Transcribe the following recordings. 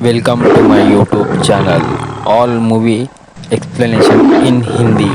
Welcome to my YouTube channel. All movie explanation in Hindi.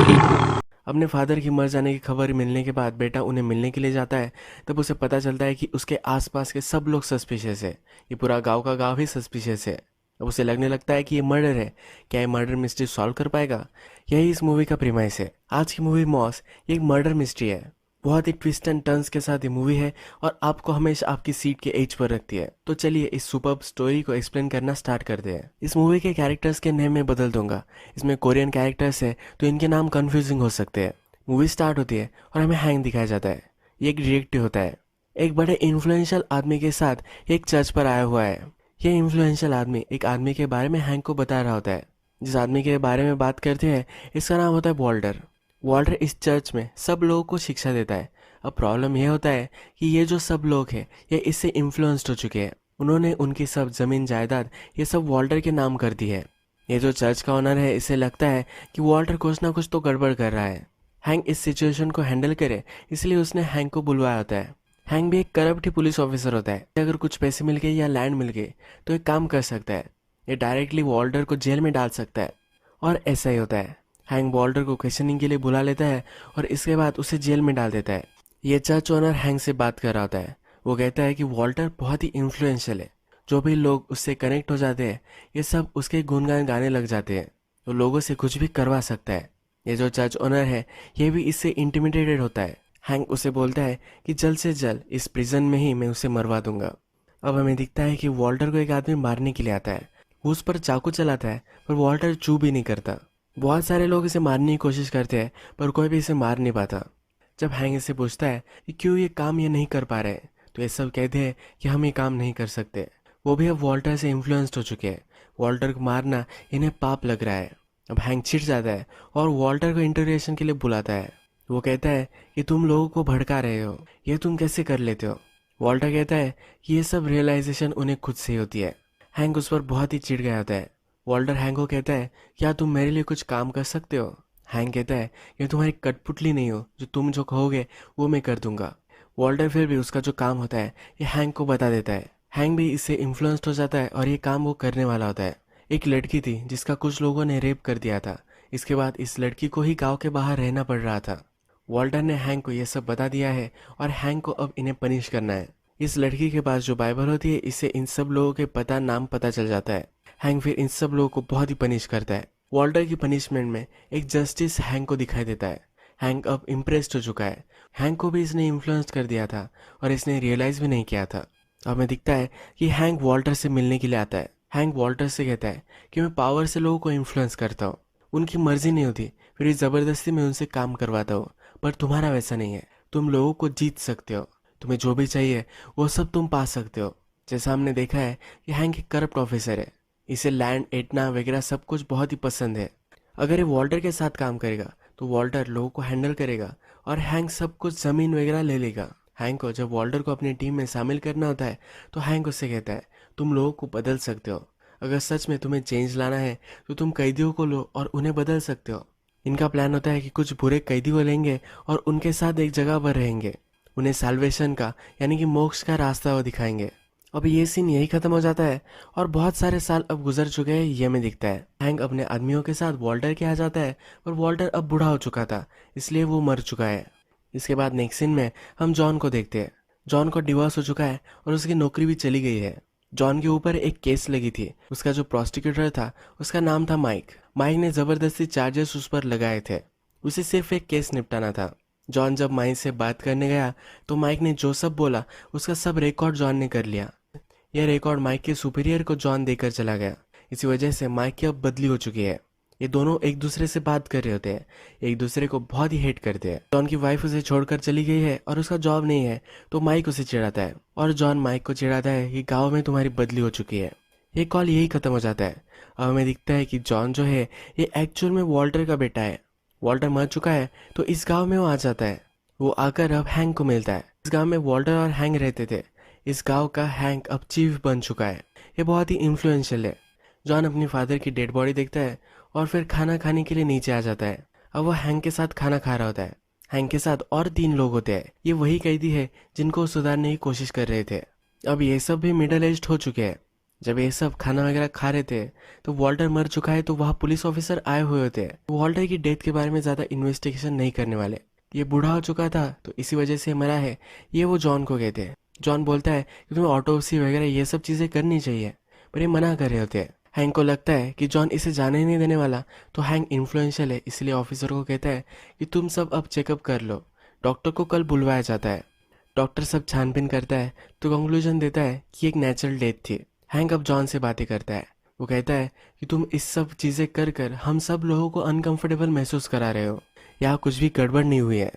अपने father की मर जाने की खबर मिलने के बाद बेटा उन्हें मिलने के लिए जाता है। तब उसे पता चलता है कि उसके आसपास के सब लोग सस्पिशियस है। ये पूरा गांव का गांव ही सस्पिशियस है। अब उसे लगने लगता है कि ये मर्डर है। क्या ये मर्डर मिस्ट्री सॉल्व कर पाएगा? यही इस मूवी का प्रीमाइस है। आज की मूवी मॉस ये एक मर्डर मिस्ट्री है। बहुत ही ट्विस्ट एंड टर्न्स के साथ ये मूवी है और आपको हमेशा आपकी सीट के एज पर रखती है। तो चलिए इस सुपर्ब स्टोरी को एक्सप्लेन करना स्टार्ट करते हैं। इस मूवी के कैरेक्टर्स के नेम मैं बदल दूंगा। इसमें कोरियन कैरेक्टर्स है तो इनके नाम कंफ्यूजिंग हो सकते हैं। मूवी स्टार्ट होती है और हमें हैंग दिखाया जाता है। ये एक डिटेक्टिव होता है। एक बड़े इन्फ्लुएंशियल आदमी के साथ एक चर्च पर आया हुआ है। ये इन्फ्लुएंशियल आदमी एक आदमी के बारे में हैंग को बता रहा होता है। जिस आदमी के बारे में बात करते हैं इसका नाम होता है वॉल्टर। वॉल्टर इस चर्च में सब लोगों को शिक्षा देता है। अब प्रॉब्लम यह होता है कि ये जो सब लोग हैं ये इससे इन्फ्लुएंस्ड हो चुके हैं। उन्होंने उनकी सब जमीन जायदाद ये सब वॉल्टर के नाम कर दी है। ये जो चर्च का ओनर है इसे लगता है कि वॉल्टर कुछ ना कुछ तो गड़बड़ कर रहा है। हैंक इस सिचुएशन को हैंडल करे इसलिए उसने हैंक को बुलवाया होता है। हैंक भी एक करप्ट ही पुलिस ऑफिसर होता है। अगर कुछ पैसे मिल गए या लैंड मिल गए तो एक काम कर सकता है। ये डायरेक्टली वॉल्टर को जेल में डाल सकता है। और ऐसा ही होता है। हैंक वॉल्टर को क्वेश्चनिंग के लिए बुला लेता है और इसके बाद उसे जेल में डाल देता है। ये चर्च ओनर हैंक से बात कर रहा होता है। वो कहता है कि वॉल्टर बहुत ही इन्फ्लुएंशियल है। जो भी लोग उससे कनेक्ट हो जाते हैं ये सब उसके गुणगान गाने लग जाते हैं। तो लोगों से कुछ भी करवा सकता है। ये जो चर्च ओनर है ये भी इससे इंटिमिडेटेड होता है। हैंक उसे बोलता है कि जल्द से जल्द इस प्रिजन में ही मैं उसे मरवा दूंगा। अब हमें दिखता है कि वॉल्टर को एक आदमी मारने के लिए आता है। वो उस पर चाकू चलाता है पर वॉल्टर चू भी नहीं करता। बहुत सारे लोग इसे मारने की कोशिश करते हैं पर कोई भी इसे मार नहीं पाता। जब हैंक इसे पूछता है कि क्यों ये नहीं कर पा रहे तो ये सब कहते हैं कि हम ये काम नहीं कर सकते। वो भी अब वॉल्टर से इन्फ्लुएंस्ड हो चुके हैं। वॉल्टर को मारना इन्हें पाप लग रहा है। अब हैंक चिढ़ जाता है और वॉल्टर को इंटरोगेशन के लिए बुलाता है। वो कहता है कि तुम लोगों को भड़का रहे हो, ये तुम कैसे कर लेते हो? वॉल्टर कहता है कि ये सब रियलाइजेशन उन्हें खुद से ही होती है। हैंक उस पर बहुत ही चिढ़ गया होता है। वॉल्टर हैंक को कहता है क्या तुम मेरे लिए कुछ काम कर सकते हो? हैंक कहता है कि तुम्हारी कठपुतली नहीं हो, जो तुम जो कहोगे वो मैं कर दूंगा। वॉल्टर फिर भी उसका जो काम होता है ये हैंक को बता देता है। हैंक भी इससे इन्फ्लुएंस्ड हो जाता है और ये काम वो करने वाला होता है। एक लड़की थी जिसका कुछ लोगों ने रेप कर दिया था। इसके बाद इस लड़की को ही गांव के बाहर रहना पड़ रहा था। वॉल्टर ने हैंक को यह सब बता दिया है और हैंक को अब इन्हें पनिश करना है। इस लड़की के पास जो बाइबल होती है इससे इन सब लोगों के नाम पता चल जाता है। हैंक फिर इन सब लोगों को बहुत ही पनिश करता है। वॉल्टर की पनिशमेंट में एक जस्टिस हैंक को दिखाई देता है। हैंक अब इम्प्रेस्ड हो चुका है। हैंक को भी इसने इन्फ्लुएंस कर दिया था और इसने रियलाइज भी नहीं किया था। अब हमें दिखता है कि हैंक वॉल्टर से मिलने के लिए आता है। हैंक वॉल्टर से कहता है कि मैं पावर से लोगों को इन्फ्लुएंस करता हूँ। उनकी मर्जी नहीं होती फिर भी ज़बरदस्ती में उनसे काम करवाता हूँ। पर तुम्हारा वैसा नहीं है। तुम लोगों को जीत सकते हो। तुम्हें जो भी चाहिए वो सब तुम पा सकते हो। जैसा हमने देखा है कि हैंक एक करप्ट ऑफिसर है। इसे लैंड एटना वगैरह सब कुछ बहुत ही पसंद है। अगर ये वॉल्टर के साथ काम करेगा तो वॉल्टर लोगों को हैंडल करेगा और हैंक सब कुछ ज़मीन वगैरह ले लेगा। हैंक को जब वॉल्टर को अपनी टीम में शामिल करना होता है तो हैंक उससे कहता है तुम लोगों को बदल सकते हो। अगर सच में तुम्हें चेंज लाना है तो तुम कैदियों को लो और उन्हें बदल सकते हो। इनका प्लान होता है कि कुछ बुरे कैदी को लेंगे और उनके साथ एक जगह पर रहेंगे। उन्हें साल्वेशन का यानी कि मोक्ष का रास्ता वो दिखाएंगे। अब ये सीन यही खत्म हो जाता है और बहुत सारे साल अब गुजर चुके हैं ये में दिखता है। हैंक अपने आदमियों के साथ वॉल्टर के आ जाता है पर वॉल्टर अब बूढ़ा हो चुका था इसलिए वो मर चुका है। इसके बाद नेक्स्ट सीन में हम जॉन को देखते हैं। जॉन को डिवोर्स हो चुका है और उसकी नौकरी भी चली गई है। जॉन के ऊपर एक केस लगी थी। उसका जो प्रोसिक्यूटर था उसका नाम था माइक। माइक ने जबरदस्ती चार्जेस उस पर लगाए थे। उसे सिर्फ एक केस निपटाना था। जॉन जब माइक से बात करने गया तो माइक ने जो सब बोला उसका सब रिकॉर्ड जॉन ने कर लिया। यह रिकॉर्ड माइक के सुपीरियर को जॉन देकर चला गया। इसी वजह से माइक की अब बदली हो चुकी है। ये दोनों एक दूसरे से बात कर रहे होते हैं। एक दूसरे को बहुत ही हेट करते हैं। जॉन की वाइफ उसे छोड़कर चली गई है और उसका जॉब नहीं है तो माइक उसे चिढ़ाता है और जॉन माइक को चिढ़ाता है कि गाँव में तुम्हारी बदली हो चुकी है। ये कॉल यही खत्म हो जाता है। अब हमें दिखता है कि जॉन जो है ये एक्चुअल में वॉल्टर का बेटा है। वॉल्टर मर चुका है तो इस गाँव में वो आ जाता है। वो आकर अब हैंक को मिलता है। इस गाँव में वॉल्टर और हैंक रहते थे। इस गांव का हैंक अब चीफ बन चुका है। ये बहुत ही इन्फ्लुएंशियल है। जॉन अपनी फादर की डेड बॉडी देखता है और फिर खाना खाने के लिए नीचे आ जाता है। अब वो हैंक के साथ खाना खा रहा होता है। हैंक के साथ और 3 लोग होते हैं। ये वही कैदी है जिनको सुधारने की कोशिश कर रहे थे। अब ये सब भी मिडिल एज्ड हो चुके हैं। जब ये सब खाना वगैरह खा रहे थे तो वॉल्टर मर चुका है, तो वहाँ पुलिस ऑफिसर आए हुए होते हैं। वॉल्टर की डेथ के बारे में ज़्यादा इन्वेस्टिगेशन नहीं करने वाले। ये बूढ़ा हो चुका था तो इसी वजह से मरा है, ये वो जॉन को कहते हैं। जॉन बोलता है कि तुम्हें ऑटोप्सी वगैरह ये सब चीज़ें करनी चाहिए, पर ये मना कर रहे होते हैं। हैंक को लगता है कि जॉन इसे जाने ही नहीं देने वाला, तो हैंक इन्फ्लुएंशियल है, इसलिए ऑफिसर को कहता है कि तुम सब अब चेकअप कर लो। डॉक्टर को कल बुलवाया जाता है। डॉक्टर सब छानबीन करता है तो कंक्लूजन देता है कि एक नेचुरल डेथ थी। हैंक अब जॉन से बातें करता है। वो कहता है कि तुम इस सब चीज़ें कर कर हम सब लोगों को अनकंफर्टेबल महसूस करा रहे हो, यहाँ कुछ भी गड़बड़ नहीं हुई है।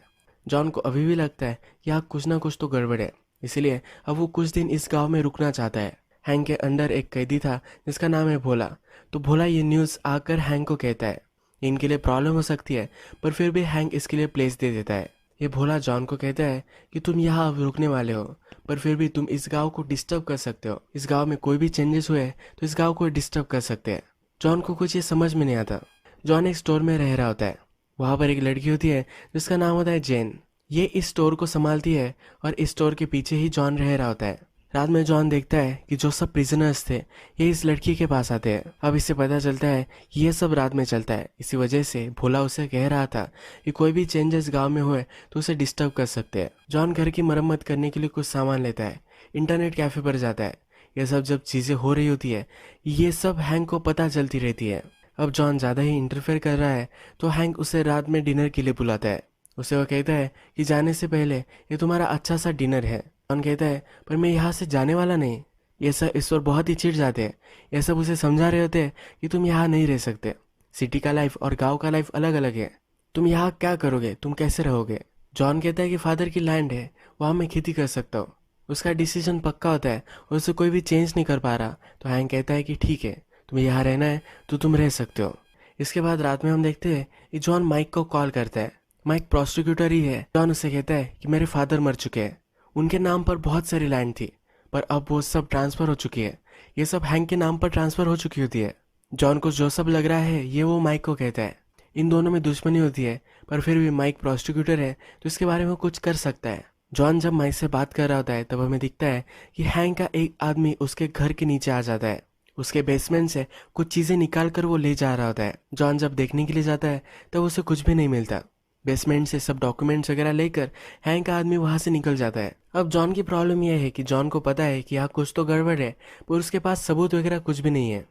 जॉन को अभी भी लगता है कि यहाँ कुछ ना कुछ तो गड़बड़ है, इसलिए अब वो कुछ दिन इस गांव में रुकना चाहता है। हैंक के अंडर एक कैदी था जिसका नाम है भोला। तो भोला ये न्यूज़ आकर हैंक को कहता है इनके लिए प्रॉब्लम हो सकती है, पर फिर भी हैंक इसके लिए प्लेस दे देता है। ये भोला जॉन को कहता है कि तुम यहाँ अब रुकने वाले हो, पर फिर भी तुम इस गांव को डिस्टर्ब कर सकते हो। इस गांव में कोई भी चेंजेस हुए तो इस गांव को डिस्टर्ब कर सकते हैं। जॉन को कुछ ये समझ में नहीं आता। जॉन एक स्टोर में रह रहा होता है। वहाँ पर एक लड़की होती है जिसका नाम होता है जेन। ये इस स्टोर को संभालती है और इस स्टोर के पीछे ही जॉन रह रहा होता है। रात में जॉन देखता है कि जो सब प्रिजनर्स थे ये इस लड़की के पास आते हैं। अब इससे पता चलता है कि ये सब रात में चलता है, इसी वजह से भोला उसे कह रहा था कि कोई भी चेंजेस गांव में हुए तो उसे डिस्टर्ब कर सकते हैं। जॉन घर की मरम्मत करने के लिए कुछ सामान लेता है, इंटरनेट कैफे पर जाता है। ये सब जब चीज़ें हो रही होती है ये सब हैंक को पता चलती रहती है। अब जॉन ज़्यादा ही इंटरफेयर कर रहा है तो हैंक उसे रात में डिनर के लिए बुलाता है। उसे वो कहता है कि जाने से पहले ये तुम्हारा अच्छा सा डिनर है। जॉन कहता है पर मैं यहाँ से जाने वाला नहीं। ये सब इस पर बहुत ही चिढ़ जाते हैं। ये सब उसे समझा रहे होते हैं कि तुम यहाँ नहीं रह सकते। सिटी का लाइफ और गांव का लाइफ अलग अलग है। तुम यहाँ क्या करोगे, तुम कैसे रहोगे। जॉन कहता है कि फादर की लैंड है, वहाँ मैं खेती कर सकता हूँ। उसका डिसीजन पक्का होता है और उसे कोई भी चेंज नहीं कर पा रहा। तो हैंक कहता है कि ठीक है, तुम्हें यहाँ रहना है तो तुम रह सकते हो। इसके बाद रात में हम देखते हैं कि जॉन माइक को कॉल करता है। माइक प्रोसिक्यूटर ही है। जॉन उससे कहता है कि मेरे फादर मर चुके हैं, उनके नाम पर बहुत सारी लैंड थी, पर अब वो सब ट्रांसफ़र हो चुकी है। ये सब हैंक के नाम पर ट्रांसफ़र हो चुकी होती है। जॉन को जो सब लग रहा है ये वो माइक को कहता है। इन दोनों में दुश्मनी होती है, पर फिर भी माइक प्रोसिक्यूटर है तो इसके बारे में कुछ कर सकता है। जॉन जब माइक से बात कर रहा होता है तब हमें दिखता है कि हैंक का एक आदमी उसके घर के नीचे आ जाता है। उसके बेसमेंट से कुछ चीज़ें निकाल कर वो ले जा रहा होता है। जॉन जब देखने के लिए जाता है तब उसे कुछ भी नहीं मिलता। बेसमेंट से सब डॉक्यूमेंट्स वगैरह लेकर हैंक का आदमी वहां से निकल जाता है। अब जॉन की प्रॉब्लम यह है कि जॉन को पता है कि यहाँ कुछ तो गड़बड़ है, पर उसके पास सबूत वगैरह कुछ भी नहीं है।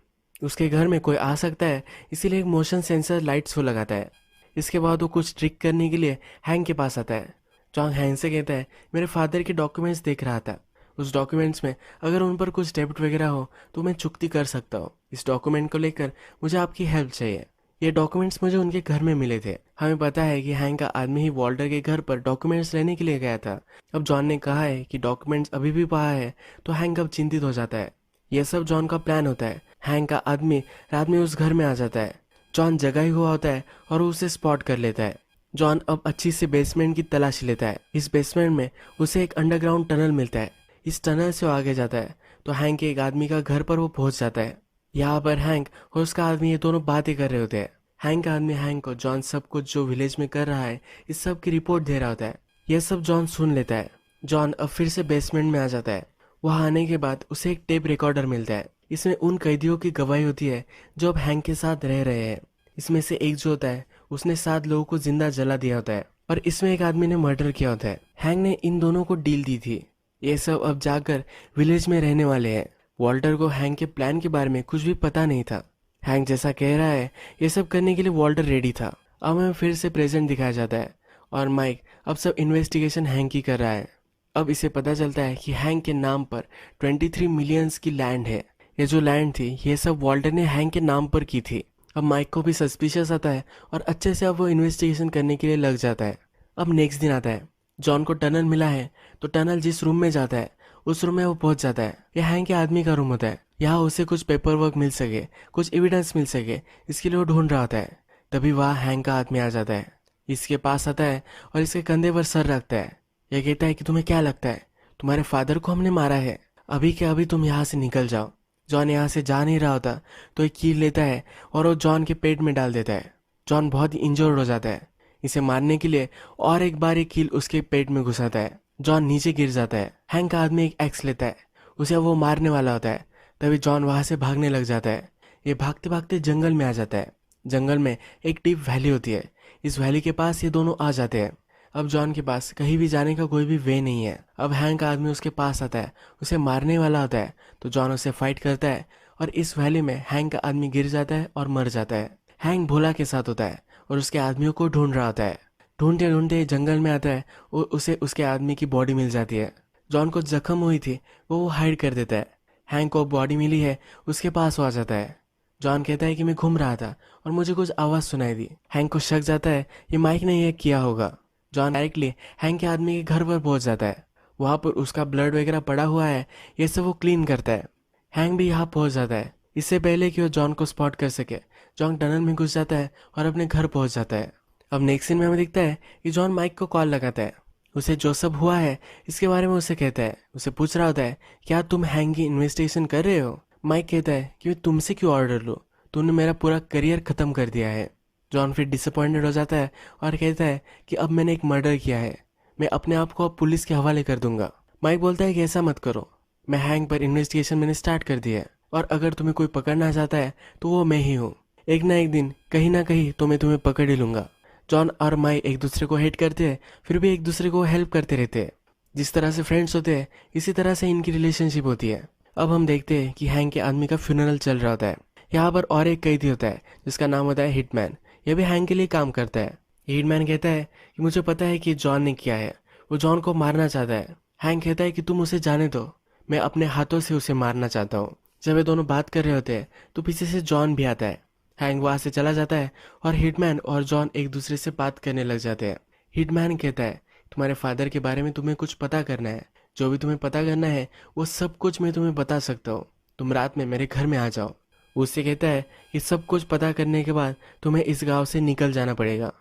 उसके घर में कोई आ सकता है, इसीलिए एक मोशन सेंसर लाइट्स वो लगाता है। इसके बाद वो कुछ ट्रिक करने के लिए हैंक के पास आता है। जॉन हैंक से कहता है मेरे फादर के डॉक्यूमेंट्स देख रहा था, उस डॉक्यूमेंट्स में अगर उन पर कुछ डेब्ट वगैरह हो तो मैं चुकती कर सकता हूँ। इस डॉक्यूमेंट को लेकर मुझे आपकी हेल्प चाहिए। ये डॉक्यूमेंट्स मुझे उनके घर में मिले थे। हमें पता है कि हैंक का आदमी ही वॉल्टर के घर पर डॉक्यूमेंट्स लेने के लिए गया था। अब जॉन ने कहा है कि डॉक्यूमेंट्स अभी भी वहाँ है, तो हैंक अब चिंतित हो जाता है। यह सब जॉन का प्लान होता है। हैंक का आदमी रात में उस घर में आ जाता है। जॉन जगा ही हुआ होता है और उसे स्पॉट कर लेता है। जॉन अब अच्छी सी बेसमेंट की तलाशी लेता है। इस बेसमेंट में उसे एक अंडरग्राउंड टनल मिलता है। इस टनल से वो आगे जाता है तो हैंक के एक आदमी का घर पर वो पहुंच जाता है। यहाँ पर हैंक और उसका आदमी ये दोनों बातें कर रहे होते हैं। हैंक का आदमी हैंक को जॉन सब कुछ जो विलेज में कर रहा है इस सब की रिपोर्ट दे रहा होता है। यह सब जॉन सुन लेता है। जॉन अब फिर से बेसमेंट में आ जाता है। वहाँ आने के बाद उसे एक टेप रिकॉर्डर मिलता है। इसमें उन कैदियों की गवाही होती है जो अब हैंक के साथ रह रहे हैं। इसमें से एक जो होता है उसने 7 लोगों को जिंदा जला दिया होता है और इसमें एक आदमी ने मर्डर किया होता है। हैंक ने इन दोनों को डील दी थी। ये सब अब जाकर विलेज में रहने वाले हैं। वॉल्टर को हैंक के प्लान के बारे में कुछ भी पता नहीं था। हैंक जैसा कह रहा है ये सब करने के लिए वॉल्टर रेडी था। अब हमें फिर से प्रेजेंट दिखाया जाता है और माइक अब सब इन्वेस्टिगेशन हैंक ही कर रहा है। अब इसे पता चलता है कि हैंक के नाम पर 23 मिलियंस की लैंड है। ये जो लैंड थी ये सब वॉल्टर ने हैंक के नाम पर की थी। अब माइक को भी सस्पिशियस आता है और अच्छे से अब वो इन्वेस्टिगेशन करने के लिए लग जाता है। अब नेक्स्ट दिन आता है। जॉन को टनल मिला है तो टनल जिस रूम में जाता है उस रूम में वो पहुंच जाता है। यह हैंक के आदमी का रूम होता है। यहाँ उसे कुछ पेपर वर्क मिल सके, कुछ एविडेंस मिल सके, इसके लिए वो ढूंढ रहा होता है। तभी वहाँ हैंक का आदमी आ जाता है। इसके पास आता है और इसके कंधे पर सर रखता है। यह कहता है कि तुम्हें क्या लगता है, तुम्हारे फादर को हमने मारा है, अभी के अभी तुम यहाँ से निकल जाओ। जॉन यहाँ से जा नहीं रहा होता तो एक कील लेता है और वो जॉन के पेट में डाल देता है। जॉन बहुत ही इंजर्ड हो जाता है। इसे मारने के लिए और एक बार एक कील उसके पेट में घुसाता है। जॉन नीचे गिर जाता है। हैंक का आदमी एक एक्स लेता है, उसे वो मारने वाला होता है। तभी जॉन वहां से भागने लग जाता है। ये भागते भागते जंगल में आ जाता है। जंगल में एक डीप वैली होती है। इस वैली के पास ये दोनों आ जाते हैं। अब जॉन के पास कहीं भी जाने का कोई भी वे नहीं है। अब हैंक का आदमी उसके पास आता है, उसे मारने वाला होता है, तो जॉन उसे फाइट करता है और इस वैली में हैंक का आदमी गिर जाता है और मर जाता है। हैंक भोला के साथ होता है और उसके आदमियों को ढूंढ रहा होता है। ढूंढते ढूंढते जंगल में आता है और उसे उसके आदमी की बॉडी मिल जाती है। जॉन को जख्म हुई थी वो हाइड कर देता है। हैंक को बॉडी मिली है, उसके पास वो आ जाता है। जॉन कहता है कि मैं घूम रहा था और मुझे कुछ आवाज़ सुनाई दी। हैंक को शक जाता है ये माइक ने ये किया होगा। जॉन डायरेक्टली हैंक के आदमी के घर पर पहुंच जाता है। वहां पर उसका ब्लड वगैरह पड़ा हुआ है, ये सब वो क्लीन करता है। हैंक भी यहाँ पहुंच जाता है। इससे पहले कि वो जॉन को स्पॉट कर सके, जॉन टनल में घुस जाता है और अपने घर पहुंच जाता है। अब नेक्स्ट सीन में हमें दिखता है कि जॉन माइक को कॉल लगाता है। उसे जो सब हुआ है इसके बारे में उसे कहता है। उसे पूछ रहा होता है क्या तुम हैंक की इन्वेस्टिगेशन कर रहे हो। माइक कहता है कि मैं तुमसे क्यों ऑर्डर लूँ, तुमने मेरा पूरा करियर ख़त्म कर दिया है। जॉन फिर डिसअपॉइंटेड हो जाता है और कहता है कि अब मैंने एक मर्डर किया है, मैं अपने आप को अब पुलिस के हवाले कर दूंगा। माइक बोलता है कि ऐसा मत करो, मैं हैंक पर इन्वेस्टिगेशन मैंने स्टार्ट कर दी है और अगर तुम्हें कोई पकड़ना चाहता है तो वो मैं ही हूँ। एक ना एक दिन कहीं ना कहीं तो मैं तुम्हें पकड़ ही लूंगा। जॉन और माइक एक दूसरे को हेट करते हैं, फिर भी एक दूसरे को हेल्प करते रहते हैं। जिस तरह से फ्रेंड्स होते हैं इसी तरह से इनकी रिलेशनशिप होती है। अब हम देखते हैं कि हैंक के आदमी का फ्यूनरल चल रहा होता है। यहाँ पर और एक कैदी होता है जिसका नाम होता है हिटमैन। यह भी हैंक के लिए काम करता है। हिटमैन कहता है कि मुझे पता है कि जॉन ने किया है, वो जॉन को मारना चाहता है। हैंक कहता है कि तुम उसे जाने दो, मैं अपने हाथों से उसे मारना चाहता हूँ। जब ये दोनों बात कर रहे होते हैं तो पीछे से जॉन भी आता है। हैंक वहां से चला जाता है और हिटमैन और जॉन एक दूसरे से बात करने लग जाते हैं। हिटमैन कहता है तुम्हारे फादर के बारे में तुम्हें कुछ पता करना है, जो भी तुम्हें पता करना है वो सब कुछ मैं तुम्हें बता सकता हूँ, तुम रात में मेरे घर में आ जाओ। उससे कहता है कि सब कुछ पता करने के बाद तुम्हें इस गांव से निकल जाना पड़ेगा।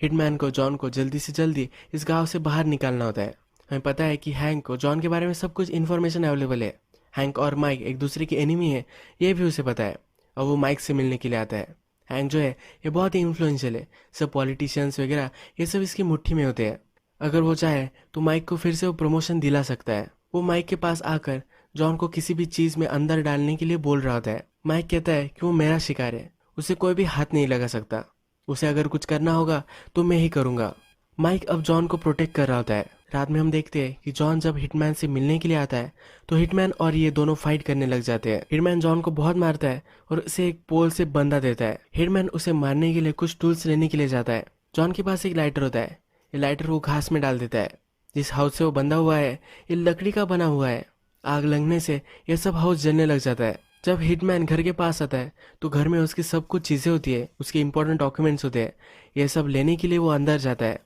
हिटमैन को जॉन को जल्दी से जल्दी इस गांव से बाहर निकालना होता है। हमें पता है कि हैंक को जॉन के बारे में सब कुछ इन्फॉर्मेशन अवेलेबल है। हैंक और माइक एक दूसरे के एनिमी है, ये भी उसे पता है और वो माइक से मिलने के लिए आता है। हैंक जो है ये बहुत ही इन्फ्लुएंशियल है, सब पॉलिटिशियंस वगैरह ये सब इसकी मुट्ठी में होते हैं। अगर वो चाहे तो माइक को फिर से वो प्रमोशन दिला सकता है। वो माइक के पास आकर जॉन को किसी भी चीज़ में अंदर डालने के लिए बोल रहा होता है। माइक कहता है कि वो मेरा शिकार है, उसे कोई भी हाथ नहीं लगा सकता, उसे अगर कुछ करना होगा तो मैं ही करूँगा। माइक अब जॉन को प्रोटेक्ट कर रहा होता है। रात में हम देखते हैं कि जॉन जब हिटमैन से मिलने के लिए आता है तो हिटमैन और ये दोनों फाइट करने लग जाते हैं। हिटमैन जॉन को बहुत मारता है और उसे एक पोल से बंधा देता है। हिटमैन उसे मारने के लिए कुछ टूल्स लेने के लिए जाता है। जॉन के पास एक लाइटर होता है, ये लाइटर वो घास में डाल देता है। जिस हाउस से वो बंधा हुआ है ये लकड़ी का बना हुआ है। आग लगने से यह सब हाउस जलने लग जाता है। जब हिटमैन घर के पास आता है तो घर में उसकी सब कुछ चीज़ें होती है, उसके इंपॉर्टेंट डॉक्यूमेंट्स होते हैं। ये सब लेने के लिए वो अंदर जाता है।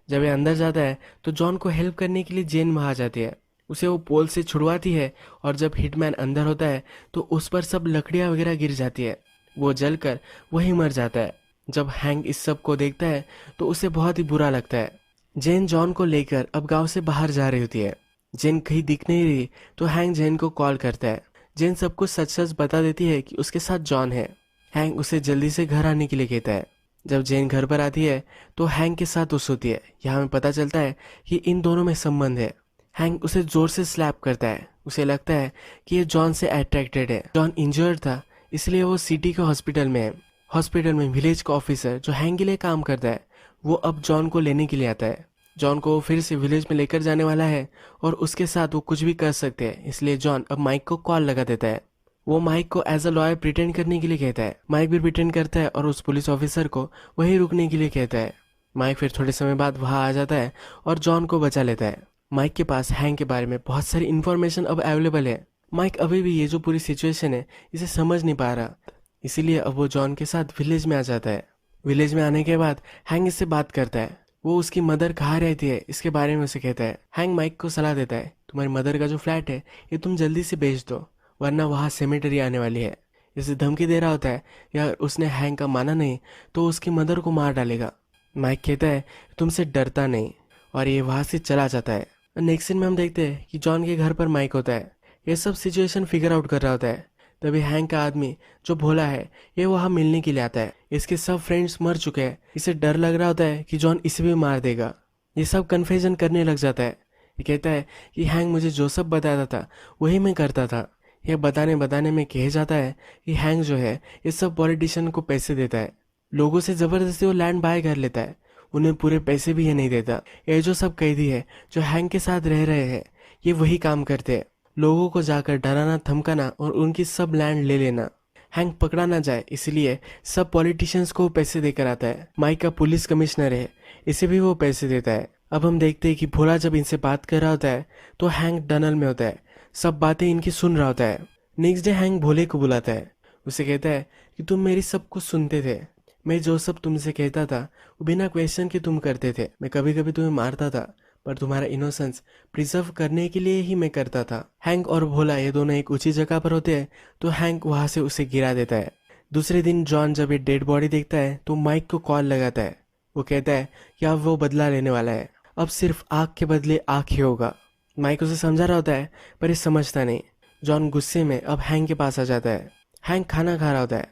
जब ये अंदर जाता है तो जॉन को हेल्प करने के लिए जेन वहाँ आ जाती है, उसे वो पोल से छुड़वाती है और जब हिटमैन अंदर होता है तो उस पर सब लकड़ियाँ वगैरह गिर जाती है, वो जलकर वहीं मर जाता है। जब हैंक इस सब को देखता है तो उसे बहुत ही बुरा लगता है। जेन जॉन को लेकर अब गांव से बाहर जा रही होती है। जेन कहीं दिख नहीं रही तो हैंक जेन को कॉल करता है। जेन सब कुछ सच सच बता देती है कि उसके साथ जॉन है। हैंक उसे जल्दी से घर आने के लिए कहता है। जब जेन घर पर आती है तो हैंक के साथ उस होती है। यहाँ हमें पता चलता है कि इन दोनों में संबंध है। हैंक उसे जोर से स्लैप करता है। उसे लगता है कि ये जॉन से अट्रैक्टेड है। जॉन इंजर्ड था इसलिए वो सिटी के हॉस्पिटल में है। हॉस्पिटल में विलेज का ऑफिसर जो हैंक के लिए काम करता है वो अब जॉन को लेने के लिए आता है। जॉन को फिर से विलेज में लेकर जाने वाला है और उसके साथ वो कुछ भी कर सकते हैं, इसलिए जॉन अब माइक को कॉल लगा देता है। वो माइक को एज अ लॉयर प्रिटेंड करने के लिए कहता है। माइक भी प्रिटेंड करता है और उस पुलिस ऑफिसर को वहीं रुकने के लिए कहता है। माइक फिर थोड़े समय बाद वहाँ आ जाता है और जॉन को बचा लेता है। माइक के पास हैंक के बारे में बहुत सारी इन्फॉर्मेशन अब अवेलेबल है। माइक अभी भी ये जो पूरी सिचुएशन है इसे समझ नहीं पा रहा, इसीलिए अब वो जॉन के साथ विलेज में आ जाता है। विलेज में आने के बाद हैंक इससे बात करता है। वो उसकी मदर कहाँ रहती है इसके बारे में उसे कहता है। हैंक माइक को सलाह देता है तुम्हारी मदर का जो फ्लैट है ये तुम जल्दी से बेच दो वरना वहाँ सेमेटरी आने वाली है। इसे धमकी दे रहा होता है या उसने हैंक का माना नहीं तो उसकी मदर को मार डालेगा। माइक कहता है तुमसे डरता नहीं और ये वहाँ से चला जाता है। नेक्स्ट सीन में हम देखते हैं कि जॉन के घर पर माइक होता है। ये सब सिचुएशन फिगर आउट कर रहा होता है। तभी हैंक का आदमी जो भोला है ये वहाँ मिलने के लिए आता है। इसके सब फ्रेंड्स मर चुके हैं, इसे डर लग रहा होता है कि जॉन इसे भी मार देगा। ये सब कन्फ्यूजन करने लग जाता है। ये कहता है कि हैंक मुझे जो सब बताया था वही मैं करता था, यह बताने बताने में कह जाता है कि हैंक जो है ये सब पॉलिटिशियन को पैसे देता है, लोगों से जबरदस्ती वो लैंड बाय कर लेता है, उन्हें पूरे पैसे भी ये नहीं देता। ये जो सब कैदी है जो हैंक के साथ रह रहे हैं ये वही काम करते हैं, लोगों को जाकर डराना धमकाना और उनकी सब लैंड ले लेना। हैंक पकड़ा ना जाए इसलिए सब पॉलिटिशियंस को पैसे देकर आता है। माइक का पुलिस कमिश्नर है, इसे भी वो पैसे देता है। अब हम देखते हैं कि भोला जब इनसे बात कर रहा होता है तो हैंक टनल में होता है, सब बातें इनकी सुन रहा होता है। नेक्स्ट डे हैंक भोले को बुलाता है, उसे कहता है कि तुम मेरी सब कुछ सुनते थे, मैं जो सब तुमसे कहता था वो बिना क्वेश्चन के तुम करते थे, मैं कभी कभी तुम्हें मारता था पर तुम्हारा इनोसेंस प्रिजर्व करने के लिए ही मैं करता था। हैंक और भोला ये दोनों एक ऊंची जगह पर होते हैं तो हैंक वहां से उसे गिरा देता है। दूसरे दिन जॉन जब ये डेड बॉडी देखता है तो माइक को कॉल लगाता है, वो कहता है कि अब वो बदला लेने वाला है, अब सिर्फ आग के बदले आग ही होगा। माइक उसे समझा रहा होता है पर ये समझता नहीं। जॉन गुस्से में अब हैंक के पास आ जाता है। हैंक खाना खा रहा होता है।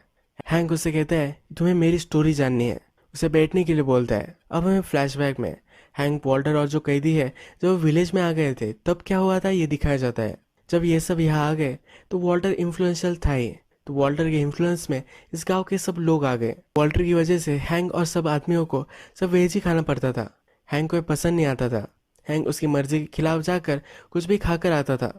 हैंक उसे कहता है तुम्हें मेरी स्टोरी जाननी है, उसे बैठने के लिए बोलता है। अब हमें फ्लैशबैक में हैंक, वॉल्टर और जो कैदी है जब वो विलेज में आ गए थे तब क्या हुआ था ये दिखाया जाता है। जब ये सब यहाँ आ गए तो वॉल्टर इन्फ्लुएंशियल था ही, तो वॉल्टर के इन्फ्लुएंस में इस गांव के सब लोग आ गए। वॉल्टर की वजह से हैंक और सब आदमियों को सब वेज ही खाना पड़ता था। हैंक को ये पसंद नहीं आता था। हैंक उसकी मर्जी के खिलाफ जाकर कुछ भी खाकर आता था।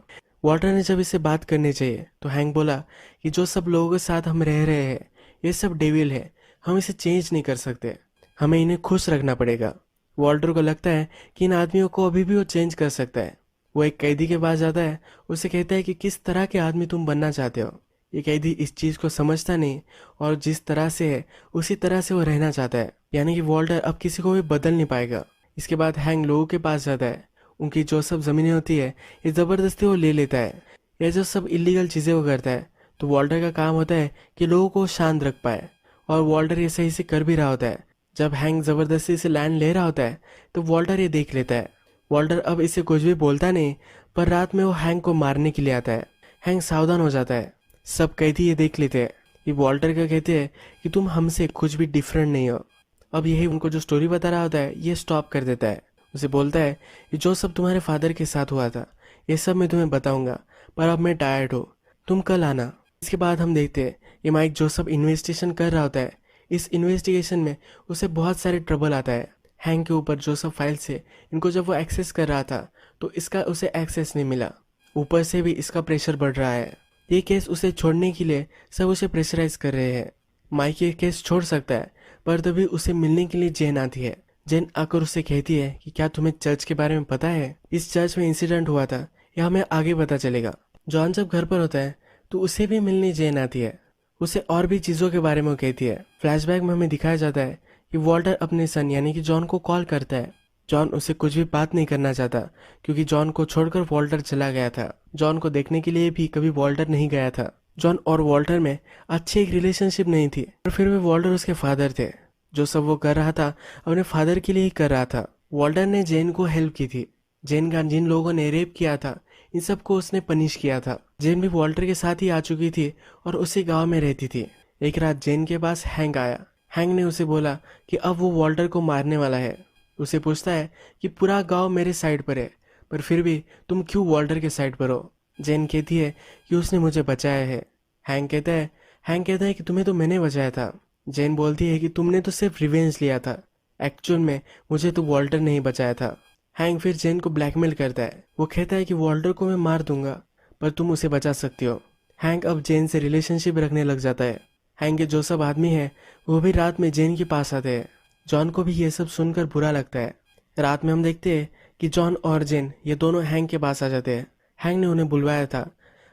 वॉल्टर ने जब इससे बात करनी चाहिए तो हैंक बोला कि जो सब लोगों के साथ हम रह रहे हैं ये सब डेविल है, हम इसे चेंज नहीं कर सकते, हमें इन्हें खुश रखना पड़ेगा। वॉल्टर को लगता है कि इन आदमियों को अभी भी वो चेंज कर सकता है। वो एक कैदी के पास जाता है, उसे कहता है कि किस तरह के आदमी तुम बनना चाहते हो। ये कैदी इस चीज़ को समझता नहीं और जिस तरह से है उसी तरह से वो रहना चाहता है, यानी कि वॉल्टर अब किसी को भी बदल नहीं पाएगा। इसके बाद हैंक लोगों के पास जाता है, उनकी जो सब ज़मीनें होती है ये ज़बरदस्ती वो ले लेता है। ये जो सब इलीगल चीज़ें वो करता है तो वॉल्टर का काम होता है कि लोगों को शांत रख पाए, और वॉल्टर ये सही से कर भी रहा होता है। जब हैंक ज़बरदस्ती से लैंड ले रहा होता है तो वॉल्टर ये देख लेता है। वॉल्टर अब इसे कुछ भी बोलता नहीं पर रात में वो हैंक को मारने के लिए आता है। हैंक सावधान हो जाता है। सब कैदी ये देख लेते हैं कि वॉल्टर का कहते हैं कि तुम हमसे कुछ भी डिफरेंट नहीं हो। अब यही उनको जो स्टोरी बता रहा होता है ये स्टॉप कर देता है। उसे बोलता है कि जो सब तुम्हारे फादर के साथ हुआ था ये सब मैं तुम्हें बताऊंगा, पर अब मैं टायर्ड हूँ, तुम कल आना। इसके बाद हम देखते हैं ये माइक जो सब इन्वेस्टिगेशन कर रहा होता है, इस इन्वेस्टिगेशन में उसे बहुत सारे ट्रबल आता है। हैंक के ऊपर जो सब फाइल्स है इनको जब वो एक्सेस कर रहा था तो इसका उसे एक्सेस नहीं मिला, ऊपर से भी इसका प्रेशर बढ़ रहा है। ये केस उसे छोड़ने के लिए सब उसे प्रेशराइज कर रहे हैं। माइक ये केस छोड़ सकता है पर तभी उसे मिलने के लिए जेन आती है। जेन आकर उसे कहती है कि क्या तुम्हें चर्च के बारे में पता है, इस चर्च में इंसिडेंट हुआ था, यह हमें आगे पता चलेगा। जॉन जब घर पर होता है तो उसे भी मिलने जेन आती है, उसे और भी चीज़ों के बारे में कहती है। फ्लैशबैक में हमें दिखाया जाता है कि वॉल्टर अपने सन यानी कि जॉन को कॉल करता है। जॉन उससे कुछ भी बात नहीं करना चाहता क्योंकि जॉन को छोड़कर वॉल्टर चला गया था। जॉन को देखने के लिए भी कभी वॉल्टर नहीं गया था। जॉन और वॉल्टर में अच्छी एक रिलेशनशिप नहीं थी, पर फिर भी वॉल्टर उसके फादर थे। जो सब वो कर रहा था अपने फादर के लिए ही कर रहा था। वॉल्टर ने जेन को हेल्प की थी। जेन का जिन लोगों ने रेप किया था इन सबको उसने पनिश किया था। जेन भी वॉल्टर के साथ ही आ चुकी थी और उसी गांव में रहती थी। एक रात जेन के पास हैंक आया। हैंक ने उसे बोला कि अब वो वॉल्टर को मारने वाला है। उसे पूछता है कि पूरा गांव मेरे साइड पर है, पर फिर भी तुम क्यों वॉल्टर के साइड पर हो। जेन कहती है कि उसने मुझे बचाया है। हैंक कहता है कि तुम्हें तो मैंने बचाया था। जेन बोलती है कि तुमने तो सिर्फ रिवेंज लिया था, एक्चुअल में मुझे तो वॉल्टर ने ही बचाया था। हैंक फिर जेन को ब्लैकमेल करता है। वो कहता है कि वॉल्टर को मैं मार दूंगा पर तुम उसे बचा सकती हो। हैंक अब जेन से रिलेशनशिप रखने लग जाता है। हैंक के जो सब आदमी है वो भी रात में जेन के पास आते हैं। जॉन को भी ये सब सुनकर बुरा लगता है। रात में हम देखते हैं कि जॉन और जेन ये दोनों हैंक के पास आ जाते हैं। हैंक ने उन्हें बुलवाया था।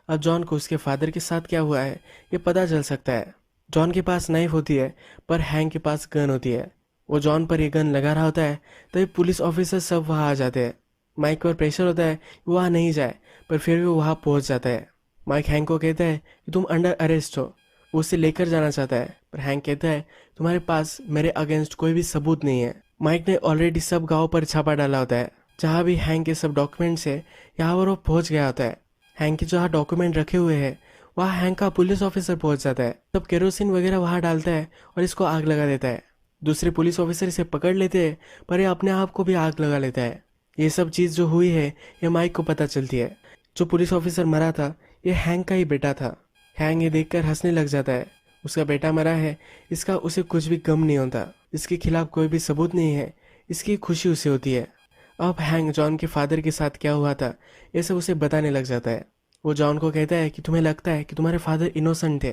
अब जॉन को उसके फादर के साथ क्या हुआ है ये पता चल सकता है। जॉन के पास नाइफ होती है पर हैंक के पास गन होती है। वो जॉन पर ये गन लगा रहा होता है तभी पुलिस ऑफिसर सब वहाँ आ जाते हैं। माइक पर प्रेशर होता है वहाँ नहीं जाए पर फिर भी वो वहाँ पहुँच जाता है। माइक हैंक को कहता है कि तुम अंडर अरेस्ट हो। वो उसे लेकर जाना चाहता है पर हैंक कहता है तुम्हारे पास मेरे अगेंस्ट कोई भी सबूत नहीं है। माइक ने ऑलरेडी सब गाँव पर छापा डाला होता है। जहाँ भी हैंक के सब डॉक्यूमेंट्स है यहाँ पर वो पहुँच गया होता है। हैंक के जहाँ डॉक्यूमेंट रखे हुए हैं वहाँ हैंक का पुलिस ऑफिसर पहुँच जाता है। तब केरोसिन वगैरह वहाँ डालता है और इसको आग लगा देता है। दूसरे पुलिस ऑफिसर इसे पकड़ लेते हैं पर ये अपने आप को भी आग लगा लेता है। ये सब चीज़ जो हुई है ये माइक को पता चलती है। जो पुलिस ऑफिसर मरा था ये हैंक का ही बेटा था। हैंक ये देखकर हंसने लग जाता है। उसका बेटा मरा है, इसका उसे कुछ भी गम नहीं होता। इसके खिलाफ कोई भी सबूत नहीं है, इसकी खुशी उसे होती है। अब हैंक जॉन के फादर के साथ क्या हुआ था ये सब उसे बताने लग जाता है। वो जॉन को कहता है कि तुम्हें लगता है कि तुम्हारे फादर इनोसेंट थे,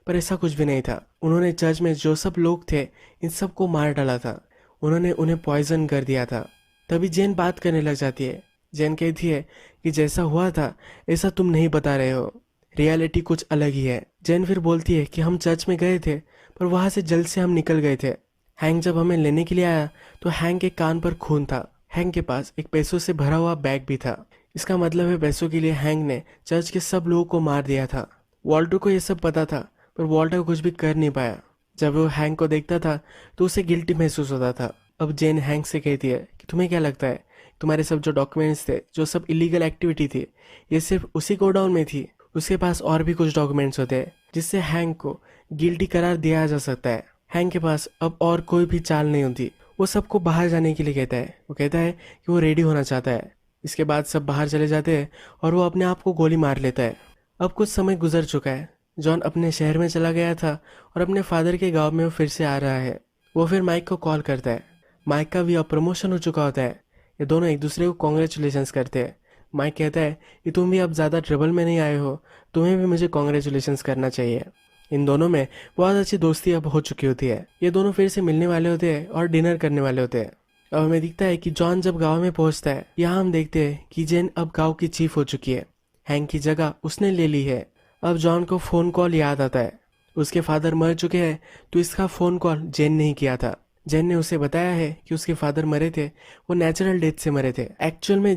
पर ऐसा कुछ भी नहीं था। उन्होंने चर्च में जो सब लोग थे इन सबको मार डाला था। उन्होंने उन्हें पॉइजन कर दिया था। तभी जेन बात करने लग जाती है। जेन कहती है कि जैसा हुआ था ऐसा तुम नहीं बता रहे हो, रियलिटी कुछ अलग ही है। जेन फिर बोलती है कि हम चर्च में गए थे पर वहां से जल्द से हम निकल गए थे। हैंक जब हमें लेने के लिए आया तो हैंक के कान पर खून था। हैंक के पास एक पैसों से भरा हुआ बैग भी था। इसका मतलब है पैसों के लिए हैंक ने चर्च के सब लोगों को मार दिया था। वॉल्टर को यह सब पता था पर वॉल्टर कुछ भी कर नहीं पाया। जब वो हैंक को देखता था तो उसे गिल्टी महसूस होता था। अब जेन हैंक से कहती है कि तुम्हें क्या लगता है तुम्हारे सब जो डॉक्यूमेंट्स थे, जो सब इलीगल एक्टिविटी थी, ये सिर्फ उसी गोडाउन में थी? उसके पास और भी कुछ डॉक्यूमेंट्स होते हैं जिससे हैंक को गिल्टी करार दिया जा सकता है। हैंक के पास अब और कोई भी चाल नहीं होती। वो सबको बाहर जाने के लिए कहता है। वो कहता है कि वो रेडी होना चाहता है। इसके बाद सब बाहर चले जाते हैं और वो अपने आप को गोली मार लेता है। अब कुछ समय गुजर चुका है। जॉन अपने शहर में चला गया था और अपने फादर के गांव में वो फिर से आ रहा है। वो फिर माइक को कॉल करता है। माइक का भी अब प्रमोशन हो चुका होता है। ये दोनों एक दूसरे को कॉन्ग्रेचुलेशंस करते हैं। माइक कहता है कि तुम भी अब ज़्यादा ट्रबल में नहीं आए हो, तुम्हें भी मुझे कॉन्ग्रेचुलेशंस करना चाहिए। इन दोनों में बहुत अच्छी दोस्ती अब हो चुकी होती है। ये दोनों फिर से मिलने वाले होते हैं और डिनर करने वाले होते हैं। अब हमें दिखता है कि जॉन जब गांव में पहुंचता है, यहाँ हम देखते हैं कि जेन अब गांव की चीफ हो चुकी है। हैंक की जगह उसने ले ली है। अब जॉन को फोन कॉल याद आता है। उसके फादर मर चुके हैं तो इसका फोन कॉल जेन ने ही किया था। जेन ने उसे बताया है कि उसके फादर मरे थे, वो नेचुरल डेथ से मरे थे। एक्चुअल में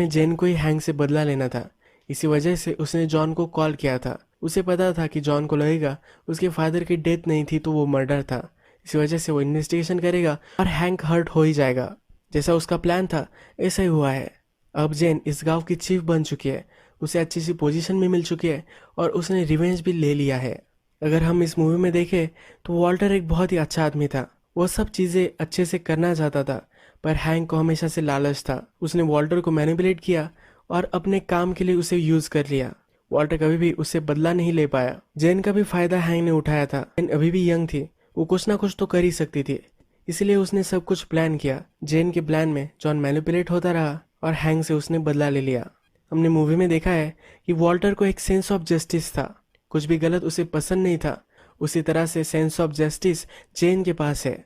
जेन को ही हैंक से बदला लेना था। इसी वजह से उसने जॉन को कॉल किया था। उसे पता था कि जॉन को लगेगा उसके फादर की डेथ नहीं थी तो वो मर्डर था। इसी वजह से वो इन्वेस्टिगेशन करेगा और हैंक हर्ट हो ही जाएगा। जैसा उसका प्लान था ऐसा ही हुआ है। अब जेन इस गांव की चीफ बन चुकी है, उसे अच्छी सी पोजीशन भी मिल चुकी है और उसने रिवेंज भी ले लिया है। अगर हम इस मूवी में देखें तो वॉल्टर एक बहुत ही अच्छा आदमी था। वो सब चीज़ें अच्छे से करना चाहता था, पर हैंक को हमेशा से लालच था। उसने वॉल्टर को मैनिपुलेट किया और अपने काम के लिए उसे यूज कर लिया। वॉल्टर कभी भी उससे बदला नहीं ले पाया। जेन का भी फायदा हैंक ने उठाया था। जेन अभी भी यंग थी, वो कुछ ना कुछ तो कर ही सकती थी, इसलिए उसने सब कुछ प्लान किया। जेन के प्लान में जॉन मैनिपुलेट होता रहा और हैंक से उसने बदला ले लिया। हमने मूवी में देखा है कि वॉल्टर को एक सेंस ऑफ जस्टिस था। कुछ भी गलत उसे पसंद नहीं था। उसी तरह से सेंस ऑफ जस्टिस जेन के पास है।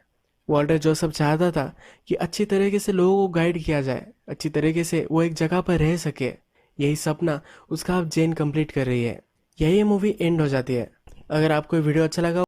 वॉल्टर जो सब चाहता था कि अच्छी तरीके से लोगों को गाइड किया जाए, अच्छी तरीके से वो एक जगह पर रह सके, यही सपना उसका अब जेन कंप्लीट कर रही है। यही मूवी एंड हो जाती है। अगर आपको वीडियो अच्छा लगा